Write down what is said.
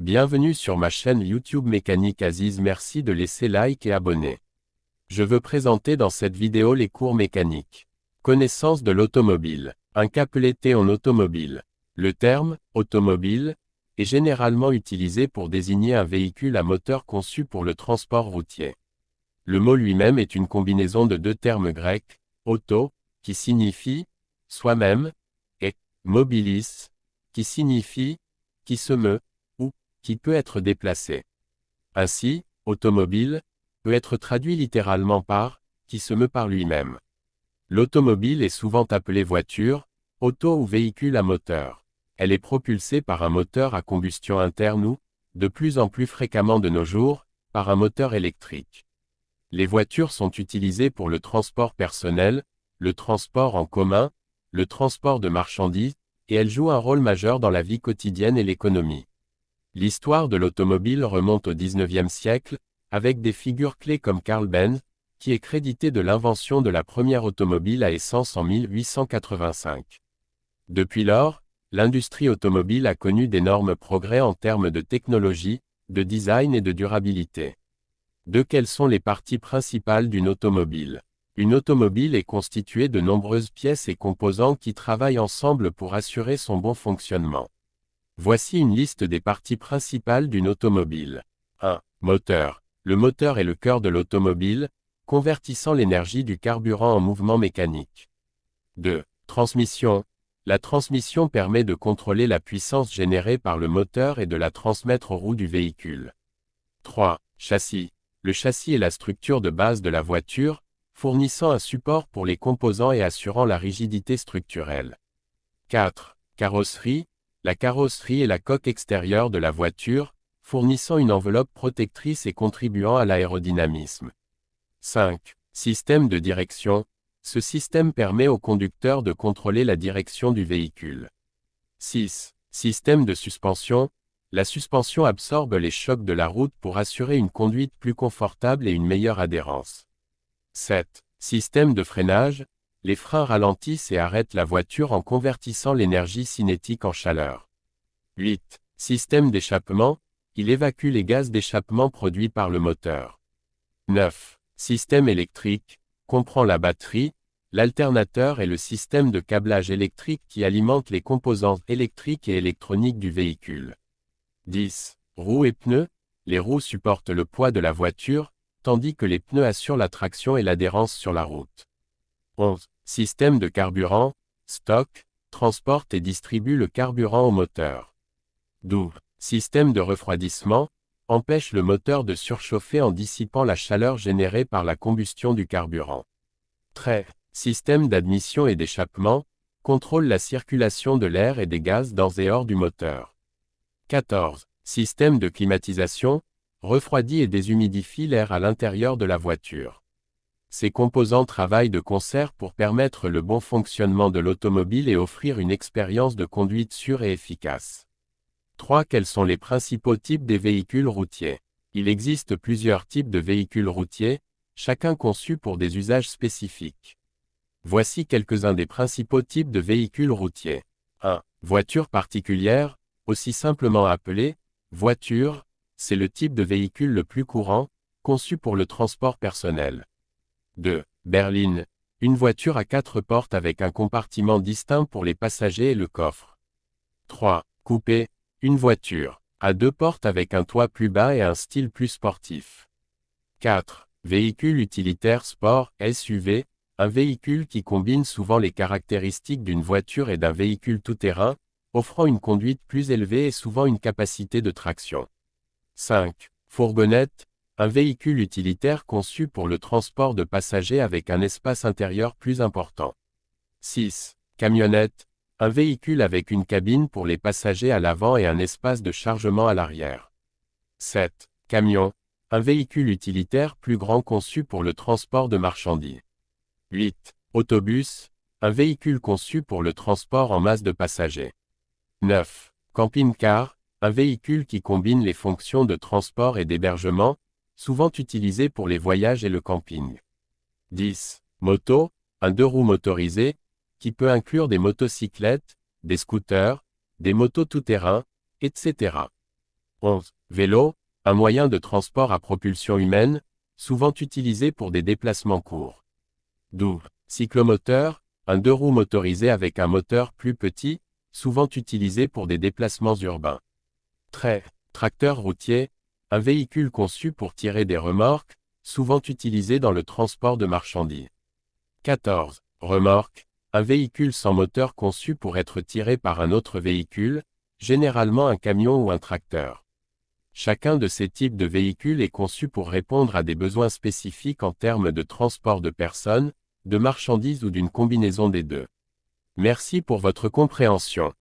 Bienvenue sur ma chaîne YouTube Mécanique Aziz, merci de laisser like et abonner. Je veux présenter dans cette vidéo les cours mécaniques. Connaissance de l'automobile. Un capelleté en automobile. Le terme « automobile » est généralement utilisé pour désigner un véhicule à moteur conçu pour le transport routier. Le mot lui-même est une combinaison de deux termes grecs, auto, qui signifie « soi-même » et mobilis, qui signifie « qui se meut » ou « qui peut être déplacé ». Ainsi, automobile peut être traduit littéralement par « qui se meut par lui-même ». L'automobile est souvent appelée voiture, auto ou véhicule à moteur. Elle est propulsée par un moteur à combustion interne ou, de plus en plus fréquemment de nos jours, par un moteur électrique. Les voitures sont utilisées pour le transport personnel, le transport en commun, le transport de marchandises, et elles jouent un rôle majeur dans la vie quotidienne et l'économie. L'histoire de l'automobile remonte au XIXe siècle, avec des figures clés comme Carl Benz, qui est crédité de l'invention de la première automobile à essence en 1885. Depuis lors, l'industrie automobile a connu d'énormes progrès en termes de technologie, de design et de durabilité. Quelles sont les parties principales d'une automobile? Une automobile est constituée de nombreuses pièces et composants qui travaillent ensemble pour assurer son bon fonctionnement. Voici une liste des parties principales d'une automobile. 1. Moteur. Le moteur est le cœur de l'automobile, convertissant l'énergie du carburant en mouvement mécanique. 2. Transmission. La transmission permet de contrôler la puissance générée par le moteur et de la transmettre aux roues du véhicule. 3. Châssis. Le châssis est la structure de base de la voiture, fournissant un support pour les composants et assurant la rigidité structurelle. 4. Carrosserie. La carrosserie est la coque extérieure de la voiture, fournissant une enveloppe protectrice et contribuant à l'aérodynamisme. 5. Système de direction. Ce système permet au conducteur de contrôler la direction du véhicule. 6. Système de suspension. La suspension absorbe les chocs de la route pour assurer une conduite plus confortable et une meilleure adhérence. 7. Système de freinage. Les freins ralentissent et arrêtent la voiture en convertissant l'énergie cinétique en chaleur. 8. Système d'échappement. Il évacue les gaz d'échappement produits par le moteur. 9. Système électrique. Comprend la batterie, l'alternateur et le système de câblage électrique qui alimente les composantes électriques et électroniques du véhicule. 10. Roues et pneus. Les roues supportent le poids de la voiture, tandis que les pneus assurent la traction et l'adhérence sur la route. 11. Système de carburant. Stock, transporte et distribue le carburant au moteur. 12. Système de refroidissement. Empêche le moteur de surchauffer en dissipant la chaleur générée par la combustion du carburant. 13. Système d'admission et d'échappement. Contrôle la circulation de l'air et des gaz dans et hors du moteur. 14. Système de climatisation. Refroidit et déshumidifie l'air à l'intérieur de la voiture. Ces composants travaillent de concert pour permettre le bon fonctionnement de l'automobile et offrir une expérience de conduite sûre et efficace. 3. Quels sont les principaux types des véhicules routiers? Il existe plusieurs types de véhicules routiers, chacun conçu pour des usages spécifiques. Voici quelques-uns des principaux types de véhicules routiers. 1. Voiture particulière, aussi simplement appelée voiture, c'est le type de véhicule le plus courant, conçu pour le transport personnel. 2. Berline, une voiture à 4 portes avec un compartiment distinct pour les passagers et le coffre. 3. Coupé, une voiture à 2 portes avec un toit plus bas et un style plus sportif. 4. Véhicule utilitaire sport, SUV, un véhicule qui combine souvent les caractéristiques d'une voiture et d'un véhicule tout-terrain, offrant une conduite plus élevée et souvent une capacité de traction. 5. Fourgonnette, un véhicule utilitaire conçu pour le transport de passagers avec un espace intérieur plus important. 6. Camionnette, un véhicule avec une cabine pour les passagers à l'avant et un espace de chargement à l'arrière. 7. Camion, un véhicule utilitaire plus grand conçu pour le transport de marchandises. 8. Autobus, un véhicule conçu pour le transport en masse de passagers. 9. Camping-car, un véhicule qui combine les fonctions de transport et d'hébergement, souvent utilisé pour les voyages et le camping. 10. Moto, un 2 roues motorisé, qui peut inclure des motocyclettes, des scooters, des motos tout-terrain, etc. 11. Vélo, un moyen de transport à propulsion humaine, souvent utilisé pour des déplacements courts. 12. Cyclomoteur, un deux-roues motorisé avec un moteur plus petit, souvent utilisé pour des déplacements urbains. 13. Tracteur routier, un véhicule conçu pour tirer des remorques, souvent utilisé dans le transport de marchandises. 14. Remorque, un véhicule sans moteur conçu pour être tiré par un autre véhicule, généralement un camion ou un tracteur. Chacun de ces types de véhicules est conçu pour répondre à des besoins spécifiques en termes de transport de personnes, de marchandises ou d'une combinaison des deux. Merci pour votre compréhension.